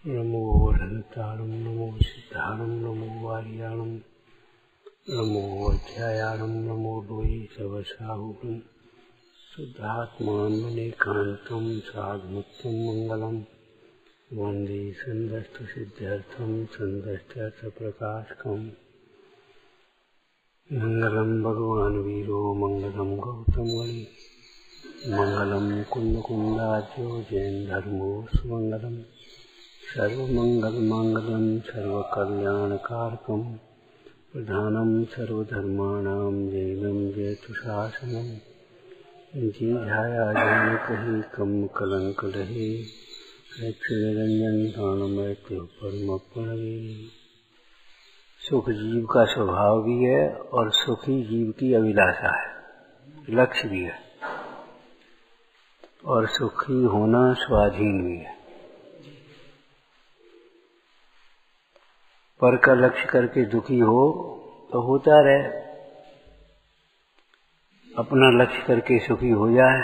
नमो वरदतारं नमो सिद्धारं नमो वार्याणं नमो अध्यायाणं नमो लोये सवसाहुकं शुद्धात्मानमेकान्तं साधुमुक्तं मङ्गलं वन्दे सन्दष्टसिद्ध्यर्थं सन्दष्ट्यर्थप्रकाशकम् मङ्गलं भगवान् वीरो मङ्गलं गौतममुनि मङ्गलं कुन्दकुन्दाज्यो जैनधर्मो सुमङ्गलम् सर्वमङ्गलमाङ्गल्यं सर्वकल्याणकारकं प्रधानं सर्वधर्माणां जैनं जयतुशासनं जीझाया जानकहि कं कलङ्कलहे रक्षरंजन प्राणमृत्यु परमप्रणवे। सुख जीव का स्वभाव भी है और सुखी जीव की अभिलाषा है, लक्ष्य भी है, और सुखी होना स्वाधीन भी है। पर का लक्ष्य करके दुखी हो तो होता रहे, अपना लक्ष्य करके सुखी हो जाए,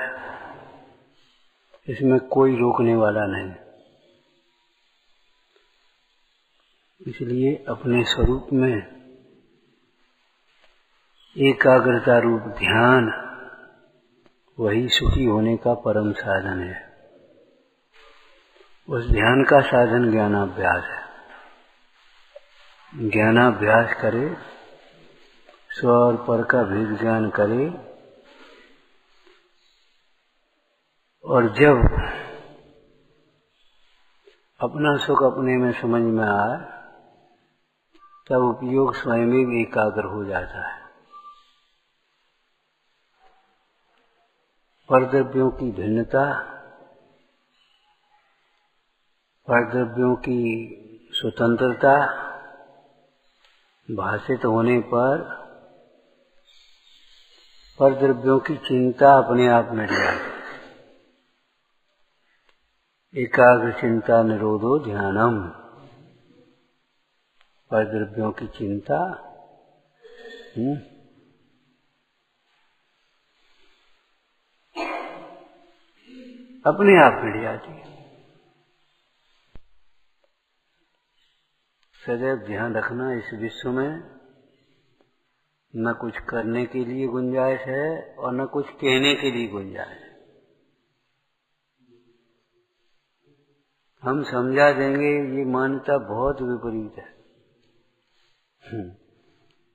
इसमें कोई रोकने वाला नहीं। इसलिए अपने स्वरूप में एकाग्रता रूप ध्यान वही सुखी होने का परम साधन है। उस ध्यान का साधन ज्ञानाभ्यास है। ज्ञानाभ्यास करे, स्व और पर का भेद ज्ञान करे, और जब अपना सुख अपने में समझ में आए तब उपयोग स्वयं ही एकाग्र हो जाता है। परद्रव्यों की भिन्नता, परद्रव्यों की स्वतंत्रता भाषित होने पर परद्रव्यों की चिंता अपने आप मिट जाती। एकाग्र चिंता निरोधो ध्यानम। परद्रव्यों की चिंता अपने आप मिट जाती है। सदैव ध्यान रखना, इस विश्व में न कुछ करने के लिए गुंजाइश है और न कुछ कहने के लिए गुंजाइश है। हम समझा देंगे, ये मान्यता बहुत विपरीत है।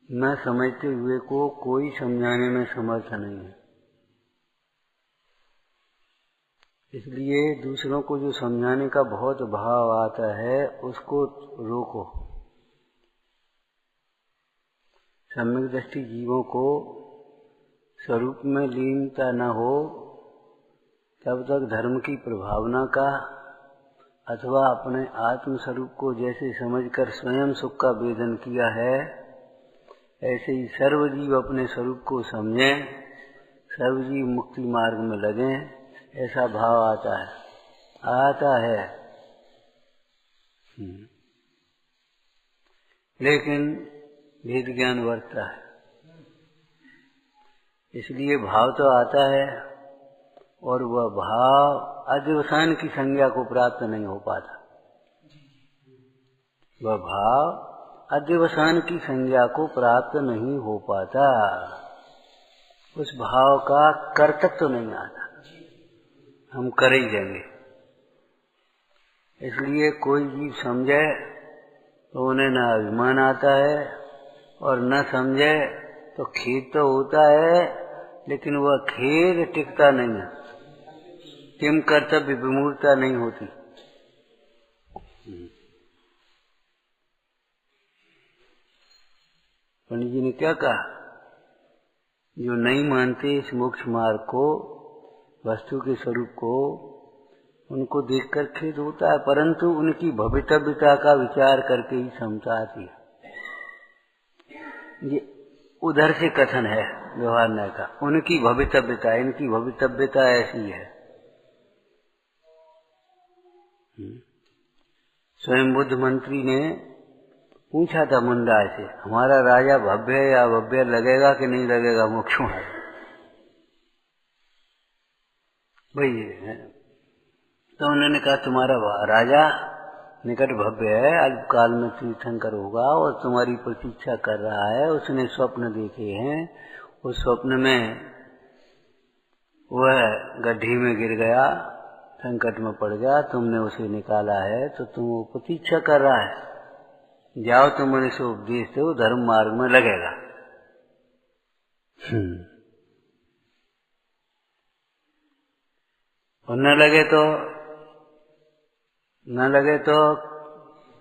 न समझते हुए को कोई समझाने में समर्थ नहीं है। इसलिए दूसरों को जो समझाने का बहुत भाव आता है उसको रोको। सम्यक दृष्टि जीवों को स्वरूप में लीनता न हो तब तक धर्म की प्रभावना का अथवा अपने आत्म स्वरूप को जैसे समझकर स्वयं सुख का वेदन किया है, ऐसे ही सर्वजीव अपने स्वरूप को समझें, सर्वजीव मुक्ति मार्ग में लगें, ऐसा भाव आता है। लेकिन भेद ज्ञान वर्तता है, इसलिए भाव तो आता है और वह भाव अध्यवसान की संज्ञा को प्राप्त नहीं हो पाता। वह भाव अध्यवसान की संज्ञा को प्राप्त नहीं हो पाता। उस भाव का कर्तव्य तो नहीं आता, हम कर ही देंगे। इसलिए कोई जीव समझे तो उन्हें न अभिमान आता है और न समझे तो खेद तो होता है, लेकिन वह खेद टिकता नहीं है, किम कर्तव्य विमूढ़ता नहीं होती। पंडित जी ने क्या कहा, जो नहीं मानते इस मोक्ष मार्ग को, वस्तु के स्वरूप को, उनको देखकर खेद होता है, परंतु उनकी भवितव्यता का विचार करके ही समझा आती है। ये उधर से कथन है व्यवहार न्याय का, उनकी भवितव्यता, इनकी भवितव्यता ऐसी है। स्वयं बुद्ध मंत्री ने पूछा था मुंडा से, हमारा राजा भव्य या भव्य लगेगा कि नहीं लगेगा मोक्ष मार्ग? भाई तो उन्होंने कहा तुम्हारा राजा निकट भव्य है, अल्पकाल में तीर्थंकर होगा और तुम्हारी प्रतीक्षा कर रहा है। उसने स्वप्न देखे हैं, उस स्वप्न में वह गड्ढी में गिर गया, संकट में पड़ गया, तुमने उसे निकाला है, तो तुम वो प्रतीक्षा कर रहा है। जाओ तुम उसे उपदेश दो, धर्म मार्ग में लगेगा। और न लगे तो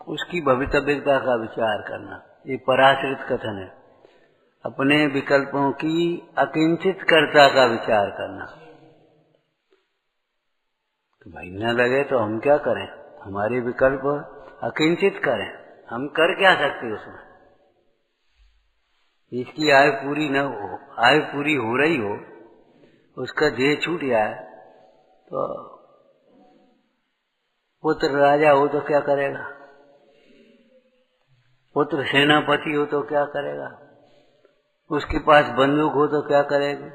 उसकी भवितव्यता का विचार करना। ये पराश्रित कथन है। अपने विकल्पों की अकिंचित कर्ता का विचार करना। तो भाई न लगे तो हम क्या करें, हमारे विकल्प अकिंचित करें, हम कर क्या सकते उसमें। इसकी आयु पूरी न हो, आयु पूरी हो रही हो, उसका देह छूट जाए तो पुत्र राजा हो तो क्या करेगा, पुत्र सेनापति हो तो क्या करेगा, उसके पास बंदूक हो तो क्या करेगा,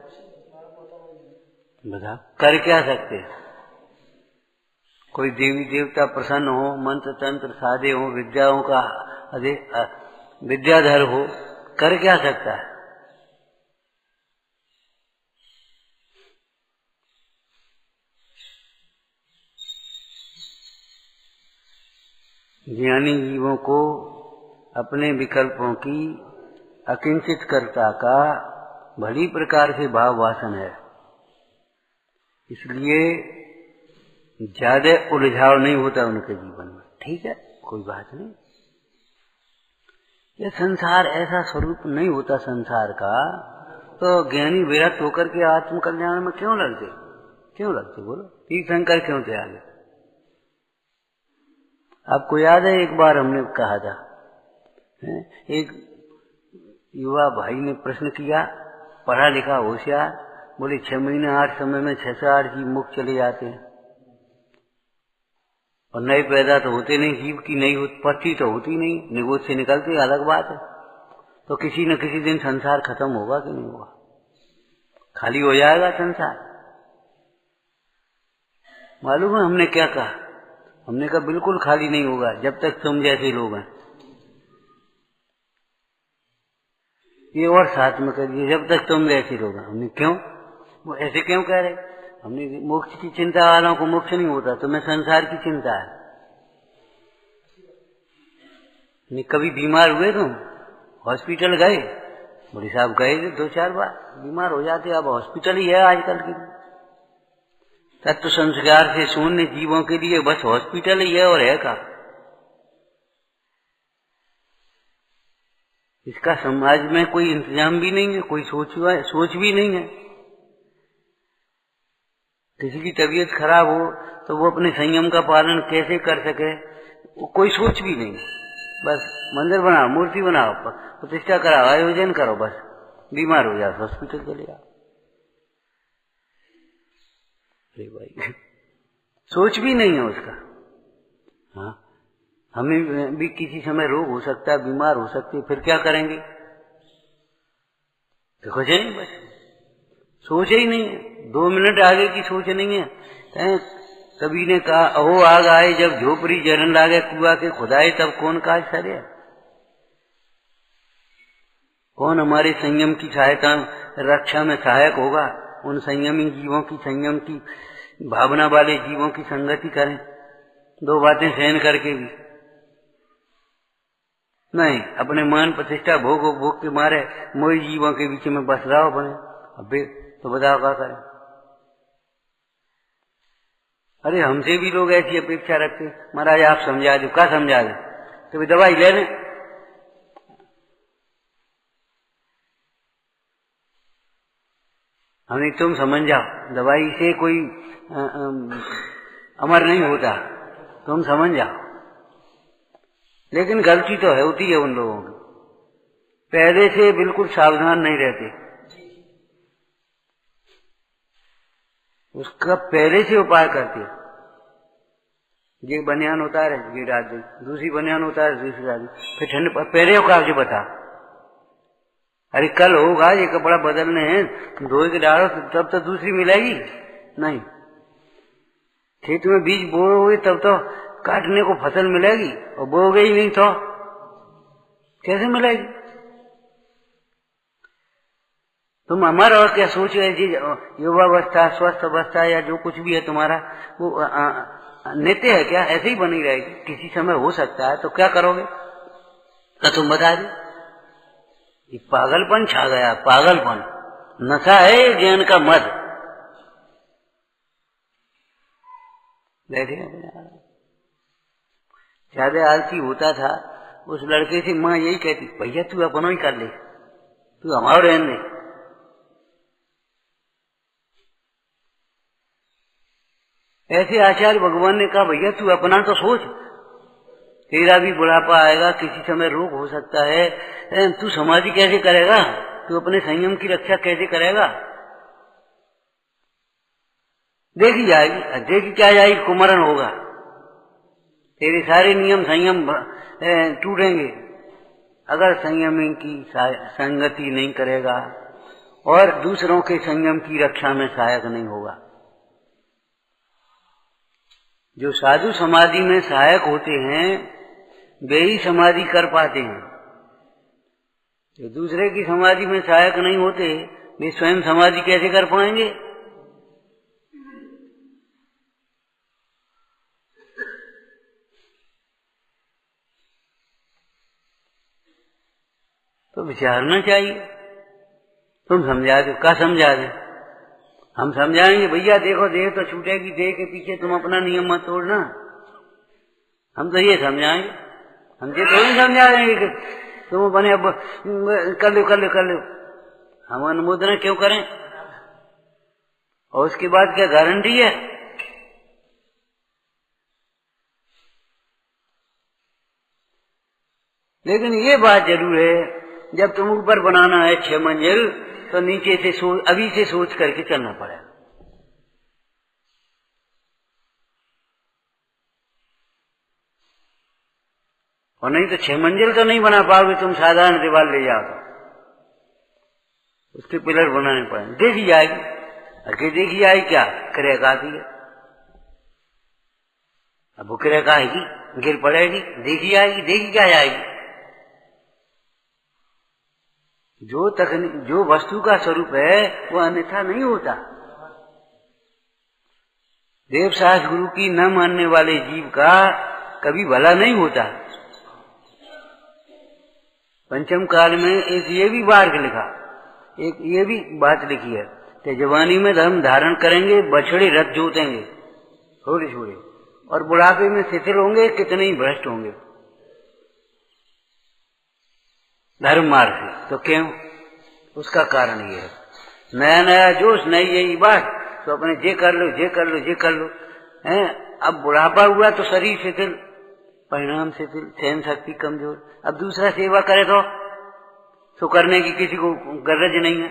बता कर क्या सकते। कोई देवी देवता प्रसन्न हो, मंत्र तंत्र साधे हो, विद्याओं का विद्याधर हो, कर क्या सकता है। ज्ञानी जीवों को अपने विकल्पों की अकिंचित कर्ता का भली प्रकार से भाव वासन है, इसलिए ज्यादा उलझाव नहीं होता उनके जीवन में। ठीक है, कोई बात नहीं। यह संसार ऐसा स्वरूप नहीं होता संसार का, तो ज्ञानी विरक्त होकर के आत्मकल्याण में क्यों लगते बोलो, तीर्थंकर क्यों थे आगे। आपको याद है एक बार हमने कहा था, एक युवा भाई ने प्रश्न किया, पढ़ा लिखा होशियार, बोले 6 महीने 8 समय में 6 से 8 जीव मुक्त चले जाते हैं और नए पैदा तो होते नहीं, जीव की नई उत्पत्ति तो होती नहीं, निगोद से निकलते अलग बात है। तो किसी न किसी दिन संसार खत्म होगा कि नहीं होगा, खाली हो जाएगा संसार। मालूम है हमने क्या कहा, हमने कहा बिल्कुल खाली नहीं होगा जब तक तुम जैसे लोग हैं। ये और साथ में करिए, जब तक तुम जैसे लोग हैं। हमने क्यों, वो ऐसे क्यों कह रहे, हमने मोक्ष की चिंता वालों को मोक्ष नहीं होता, तुम्हें संसार की चिंता है। नहीं कभी बीमार हुए तुम, हॉस्पिटल गए, बोले साहब गए थे 2-4 बार, बीमार हो जाते, अब हॉस्पिटल ही है आजकल की। तत्व संस्कार से शून्य जीवों के लिए बस हॉस्पिटल ही है और है का। इसका समाज में कोई इंतजाम भी नहीं है, कोई सोच भी नहीं है। किसी की तबीयत खराब हो तो वो अपने संयम का पालन कैसे कर सके, वो कोई सोच भी नहीं। बस मंदिर बनाओ, मूर्ति बनाओ, प्रतिष्ठा कराओ, आयोजन करो, बस बीमार हो जाओ हॉस्पिटल चले जाओ। अरे भाई सोच भी नहीं है उसका। हाँ, हमें भी किसी समय रोग हो सकता है, बीमार हो सकती है, फिर क्या करेंगे, देखो जी बस सोच ही नहीं है, 2 मिनट आगे की सोच नहीं है। कभी ने कहा अहो आग आए जब झोपड़ी जरन लागे, कुआ के खुदाए तब कौन काज सरे। कौन हमारे संयम की सहायता रक्षा में सहायक होगा। उन संयमी जीवों की, संयम की भावना वाले जीवों की संगति करें, 2 बातें सहन करके भी नहीं, अपने मान प्रतिष्ठा भोग के मारे मोई जीवों के बीच में बस रहा हो बने। अब तो बताओ क्या करें। अरे हमसे भी लोग ऐसी अपेक्षा रखते, महाराज आप समझा दो, क्या समझा दो, तो भी दवाई ले लें। हमने तुम समझ जाओ, दवाई से कोई अमर नहीं होता, तुम समझ जाओ। लेकिन गलती तो होती है उन लोगों की, पहले से बिल्कुल सावधान नहीं रहते, उसका पहले से उपाय करते। ये बनियान उतारे ये डाल दे, दूसरी बनियान उतारे दूसरी डाल दे, फिर ठंड पहले का बता, अरे कल होगा ये कपड़ा बदलने हैं, धोए के डालो तब तो दूसरी मिलेगी नहीं। खेत में बीज बोए हुए तब तो काटने को फसल मिलेगी और बोओगे ही नहीं तो कैसे मिलेगी? तुम अमर और क्या सोच रहे जी? युवावस्था, स्वस्थ अवस्था या जो कुछ भी है तुम्हारा वो नित्य है क्या? ऐसे ही बनी रहेगी? किसी समय हो सकता है, तो क्या करोगे? तो तुम बता दो। ये पागलपन छा गया, पागलपन, नशा है ज्ञान का मद। बैठे ज्यादा आलसी होता था, उस लड़के से माँ यही कहती, भैया तू अपना ही कर ले, तू हमारा रहने दे। ऐसे आचार्य भगवान ने कहा, भैया तू अपना तो सोच, तेरा भी बुढ़ापा आएगा, किसी समय रोग हो सकता है, तू समाधि कैसे करेगा? तू अपने संयम की रक्षा कैसे करेगा? देखी जाएगी, देखी क्या जाएगी, कुमरण होगा, तेरे सारे नियम संयम टूटेंगे अगर संयम की संगति नहीं करेगा और दूसरों के संयम की रक्षा में सहायक नहीं होगा। जो साधु समाधि में सहायक होते हैं वे ही समाधि कर पाते हैं। जो दूसरे की समाधि में सहायक नहीं होते वे स्वयं समाधि कैसे कर पाएंगे? तो विचारना चाहिए। तुम समझा दो, क्या समझा दे? हम समझाएंगे भैया देखो देह तो छूटेगी, देह के पीछे तुम अपना नियम मत तोड़ना। हम तो ये समझाएंगे, हम ये तो नहीं समझा देंगे कि तुम बने अब कर लो कर लो कर लो। हम अनुमोदन क्यों करें? और उसके बाद क्या गारंटी है? लेकिन ये बात जरूर है, जब तुम ऊपर बनाना है 6 मंजिल तो नीचे से अभी से सोच करके चलना पड़ेगा। और नहीं तो 6 मंजिल तो नहीं बना पाओगे तुम, साधारण दीवार ले जाओ तो उसके पिलर बनाने पड़ेंगे। देखी जाएगी, अरे देखी जाएगी क्या क्रैक आती है, अब वो क्रैक आएगी, गिर पड़ेगी, देखी जाएगी, देखी क्या जाएगी? जो वस्तु का स्वरूप है वो अन्यथा नहीं होता। देवशास्त्र गुरु की न मानने वाले जीव का कभी भला नहीं होता। पंचम काल में एक ये भी वार्ग लिखा, एक ये भी बात लिखी है कि जवानी में धर्म धारण करेंगे, बछड़े रथ जोतेंगे थोड़े थोड़े, और बुढ़ापे में शिथिल होंगे, कितने ही भ्रष्ट होंगे धर्म मार्ग से। तो क्यों? उसका कारण ये है, नया नया जोश, नई यही बात, तो अपने जे कर लो जे कर लो जे कर लो हैं। अब बुढ़ापा हुआ तो शरीर शिथिल, परिणाम शिथिल, सहन शक्ति कमजोर। अब दूसरा सेवा करे तो करने की किसी को गरज नहीं है,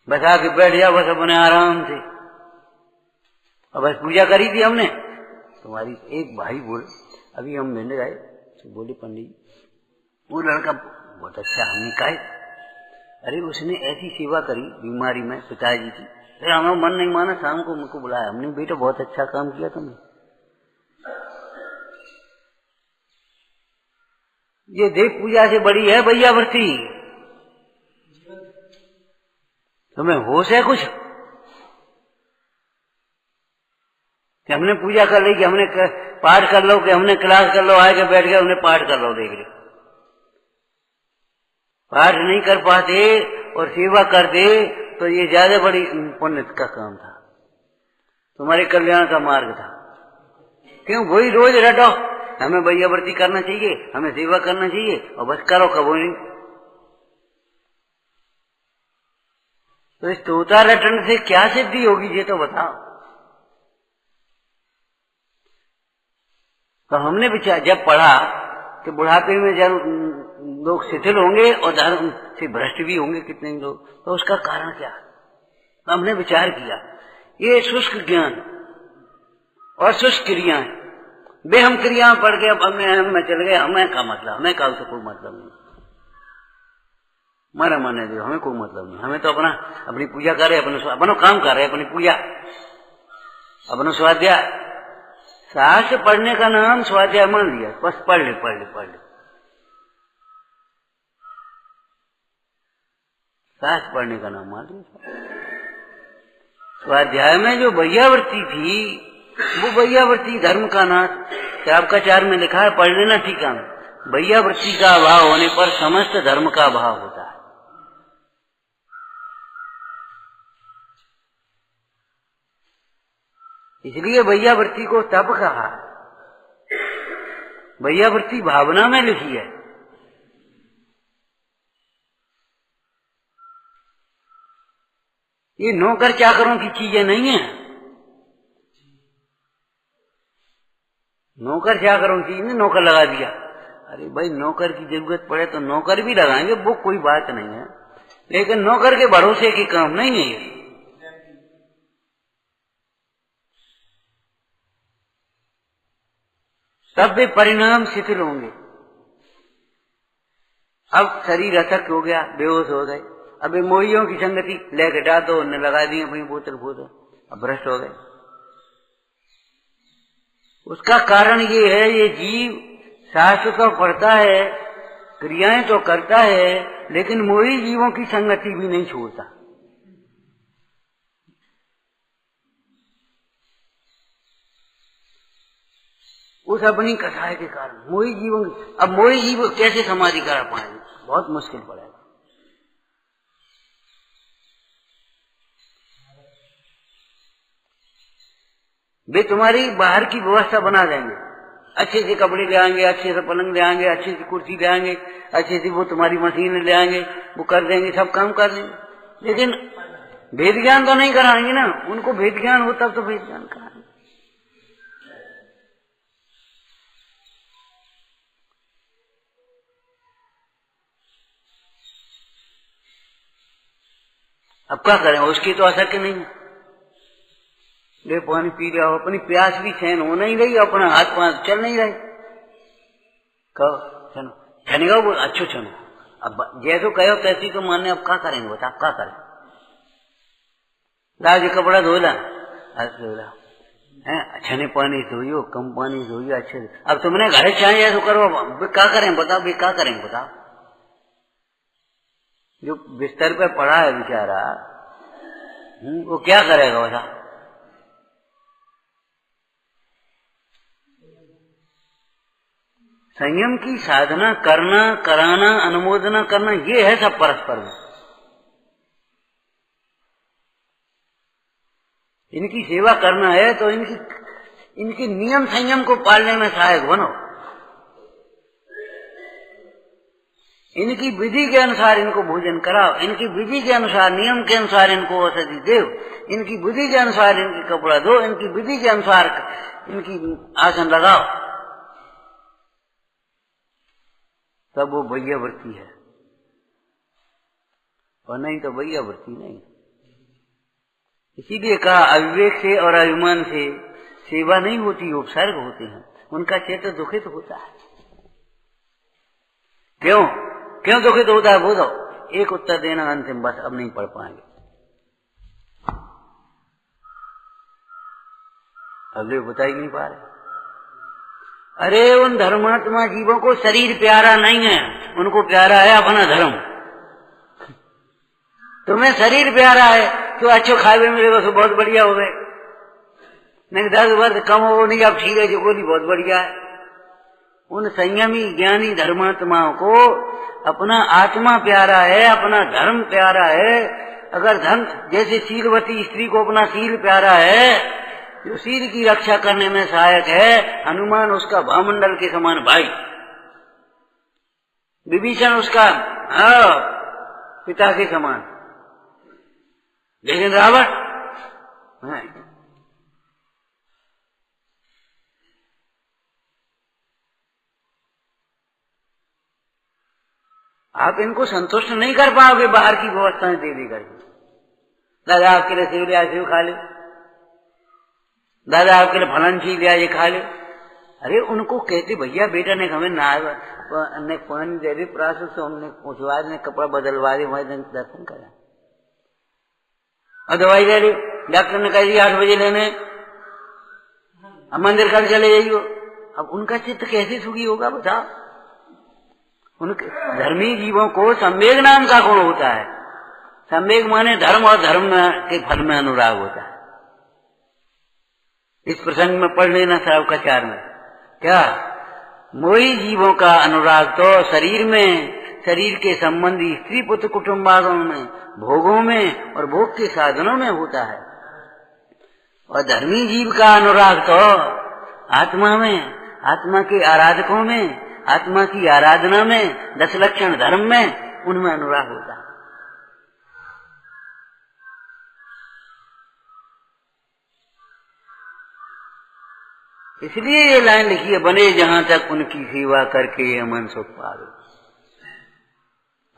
बस आके बैठ जाओ बस अपने आराम से। और बस पूजा करी थी हमने, तुम्हारी एक भाई बोले, अभी हम मिलने गए तो बोले पंडित वो लड़का बहुत अच्छा, हमने कहा अरे उसने ऐसी सेवा करी बीमारी में पिताजी की, फिर हमारा मन नहीं माना, शाम को मुझको बुलाया, हमने बेटा बहुत अच्छा काम किया तुमने। ये देव पूजा से बड़ी है भैया व्रती, तुम्हें होश है कुछ कि हमने पूजा कर ली, कि हमने पाठ कर लो, कि हमने क्लास कर लो, आके बैठ गए हमने पाठ कर लो, देख लो। पाठ नहीं कर पाते और सेवा करते तो ये ज्यादा बड़ी पुण्य का काम था, तुम्हारे कल्याण का मार्ग था। क्यों? वही रोज रटो, हमें भैया व्रती करना चाहिए, हमें सेवा करना चाहिए, और बस करो कबो नहीं। तो इस तोता रटन से क्या सिद्धि होगी ये तो बताओ। तो हमने विचार जब पढ़ा कि बुढ़ापे में जब लोग शिथिल होंगे और धर्म से भ्रष्ट भी होंगे कितने ही लोग, तो उसका कारण क्या? तो हमने विचार किया ये शुष्क ज्ञान और शुष्क क्रियाएं, वे हम क्रियाएं पढ़ के अब हमें चल गए, हमें का मतलब, हमें का उससे कोई मतलब नहीं, हमारा मन है जो, हमें कोई मतलब नहीं, हमें तो अपनी पूजा कर रहे, अपना काम कर रहे, अपनी पूजा, अपना स्वाध्याय, शास्त्र पढ़ने का नाम स्वाध्याय मान लिया, बस पढ़ ले। शास्त्र पढ़ने का नाम मान लिया। स्वाध्याय में जो वैयावृत्ति थी, वो वैयावृत्ति धर्म का नाश। आपका चार में लिखा है, पढ़ लेना ठीक है। वैयावृत्ति का अभाव होने पर समस्त धर्म का अभाव होता है। इसलिए वैयावृत्ति को तप कहा। वैयावृत्ति भावना में लिखी है। ये नौकर चाकरों की चीजें नहीं है। नौकर चाकरों की ने नौकर लगा दिया। अरे भाई, नौकर की जरूरत पड़े तो नौकर भी लगाएंगे, वो कोई बात नहीं है, लेकिन नौकर के भरोसे की काम नहीं है ये। तब भी परिणाम शिथिल होंगे। अब शरीर असक्त हो गया, बेहोश हो गए। अब मोहियों की संगति लेके डाल दो, उन्हें लगा दिए अपनी बोतल, अब भ्रष्ट हो गए। उसका कारण ये है, ये जीव शास्त्र तो पढ़ता है, क्रियाएं तो करता है, लेकिन मोही जीवों की संगति भी नहीं छोड़ता। उस अपनी कथाएं के कारण मोही जीवों की। अब मोही जीव कैसे समाधि करा पाएंगे? बहुत मुश्किल पड़ेगा। वे तुम्हारी बाहर की व्यवस्था बना देंगे, अच्छे से कपड़े ले आएंगे, अच्छे से पलंग ले आएंगे, अच्छी सी कुर्सी ले आएंगे, अच्छे से वो तुम्हारी मशीन ले आएंगे, वो कर देंगे, सब काम कर देंगे। लेकिन भेद ज्ञान तो नहीं कराएंगे ना। उनको भेद ज्ञान हो तब तो भेद ज्ञान कराएंगे। अब क्या करें? उसकी तो असर के नहीं है। ले पानी पी रहा हो, अपनी प्यास भी सहन हो नहीं रही, अपना हाथ पांव चल नहीं रहे। कहो चलो छनेगा, वो अच्छो छनो। अब जैसो कहो तैसी तो मानने। अब क्या करेंगे बता, क्या करें? लाज कपड़ा धोला, धोला है, अच्छे ने पानी धोइयो, कम पानी धोइयो, अच्छे से। अब तुमने घर चाहे ऐसा करो, क्या करें बताओ? भी क्या करेंगे बताओ? जो बिस्तर पे पड़ा है बेचारा, वो क्या करेगा बता? संयम की साधना करना, कराना, अनुमोदना करना, ये है सब परस्पर में। इनकी सेवा करना है तो इनकी नियम संयम को पालने में सहायक बनो। इनकी विधि के अनुसार इनको भोजन कराओ, इनकी विधि के अनुसार, नियम के अनुसार इनको औषधि दो, इनकी विधि के अनुसार इनकी कपड़ा दो, इनकी विधि के अनुसार इनकी आसन लगाओ, तब वो वैयावृत्ति है। और नहीं तो वैयावृत्ति नहीं। इसीलिए कहा अविवेक से और अभिमान से सेवा नहीं होती, उपसर्ग होते हैं। उनका चित्त दुखित होता है। क्यों दुखित होता है? बोलो एक उत्तर देना अंतिम, बस अब नहीं पढ़ पाएंगे। अगले बता ही नहीं पा रहे। अरे उन धर्मात्मा जीवों को शरीर प्यारा नहीं है, उनको प्यारा है अपना धर्म। तुम्हें शरीर प्यारा है तो अच्छो खावे मिलेगा तो बहुत बढ़िया हो गए, नहीं 10 वर्ष कम हो नहीं, अब ठीक है जो बोली बहुत बढ़िया है। उन संयमी ज्ञानी धर्मात्माओं को अपना आत्मा प्यारा है, अपना धर्म प्यारा है। अगर धर्म जैसे शीलवती स्त्री को अपना शील प्यारा है, जो शील की रक्षा करने में सहायक है, हनुमान उसका भामंडल के समान भाई, विभीषण उसका पिता के समान, लेकिन रावण आप इनको संतुष्ट नहीं कर पाओगे बाहर की व्यवस्थाएं दे देकर। दादा आपके लिए सेव लिया, सेव खा ले, दादा आपके लिए फलन चीज लिया, ये खा ले। अरे उनको कहते भैया बेटा ने हमें ने पानी दे दी, प्राशुद्ध से हमने पहुंचवा ने कपड़ा बदलवा दे, हमारे दर्शन करा और दवाई ले ली। डॉक्टर ने कह दिया 8 बजे लेने, अब मंदिर कर चले जाइयो, अब उनका चित्त कैसे सुखी होगा बताओ। उनके धर्मी जीवों को सम्वेग नाम का गुण होता है। सम्वेग माने धर्म और धर्म के फल में अनुराग होता है। इस प्रसंग में पढ़ लेना श्रावकाचार्य में, क्या मोही जीवों का अनुराग तो शरीर में, शरीर के संबंधी स्त्री पुत्र कुटुम्बादों में, भोगों में और भोग के साधनों में होता है। और धर्मी जीव का अनुराग तो आत्मा में, आत्मा के आराधकों में, आत्मा की आराधना में, 10 लक्षण धर्म में, उनमें अनुराग होता है। इसलिए ये लाइन लिखी है, बने जहां तक उनकी सेवा करके अमन सुख पावे।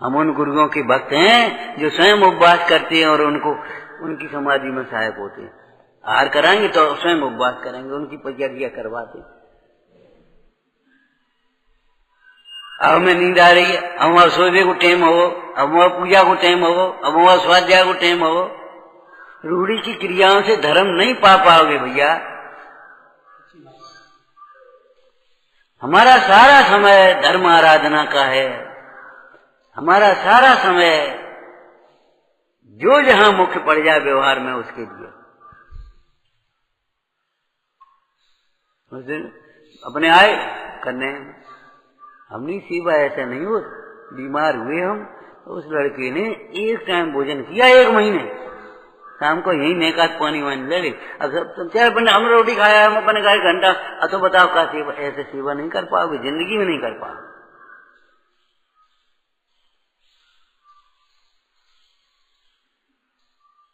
हम उन गुरुओं के भक्त हैं जो स्वयं उपवास करते हैं और उनको उनकी समाधि में सहायक होते हैं। आहार कराएंगे तो स्वयं उपवास करेंगे, उनकी परिचर्या करवाते। अब हमें नींद आ रही है, अब वहां सोने को टाइम हो, अब वहां पूजा को टाइम हो, अब वहां स्वाध्याय को टाइम हो। रूढ़ी की क्रियाओं से धर्म नहीं पा पाओगे भैया। हमारा सारा समय धर्म आराधना का है। हमारा सारा समय जो जहां मुख्य पड़ जाए व्यवहार में उसके लिए। उस दिन अपने आए करने, हमने सेवा ऐसा नहीं हो। बीमार हुए हम तो उस लड़के ने एक टाइम भोजन किया 1 महीने, शाम को यही नेका पानी वानी ले ली। अब सब चाहे बने हम रोटी खाया, हम अपने खाए घंटा, अब तो बताओ का सेवा, ऐसे सेवा नहीं कर पाओगे, जिंदगी में नहीं कर पाओगे।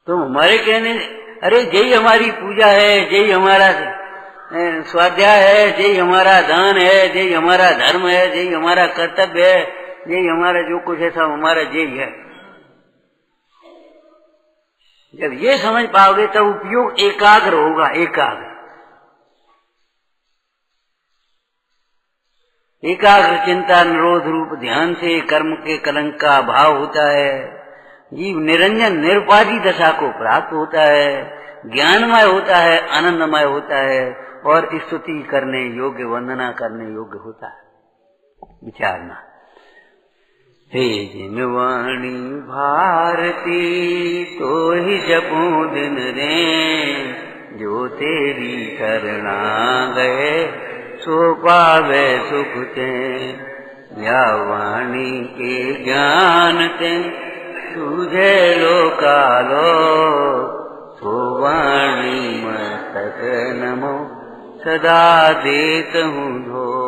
तो हमारे कहने, अरे यही हमारी पूजा है, यही हमारा स्वाध्याय है, यही हमारा दान है, यही हमारा धर्म है, यही हमारा कर्तव्य है, यही हमारा जो कुछ है सब हमारा यही है। जब ये समझ पाओगे तब उपयोग एकाग्र होगा। एकाग्र चिंता निरोध रूप ध्यान से कर्म के कलंक का अभाव होता है। जीव निरंजन निरुपाधि दशा को प्राप्त होता है, ज्ञानमय होता है, आनंदमय होता है और स्तुति करने योग्य, वंदना करने योग्य होता है। विचारना, हे जिन वाणी भारती तो ही जपो दिन रे, जो तेरी शरणा गए सो पावे सुख ते। या वाणी के ज्ञान ते तुझे लोकालो, सो वाणी मस्तक नमो सदा देत हूँ धो।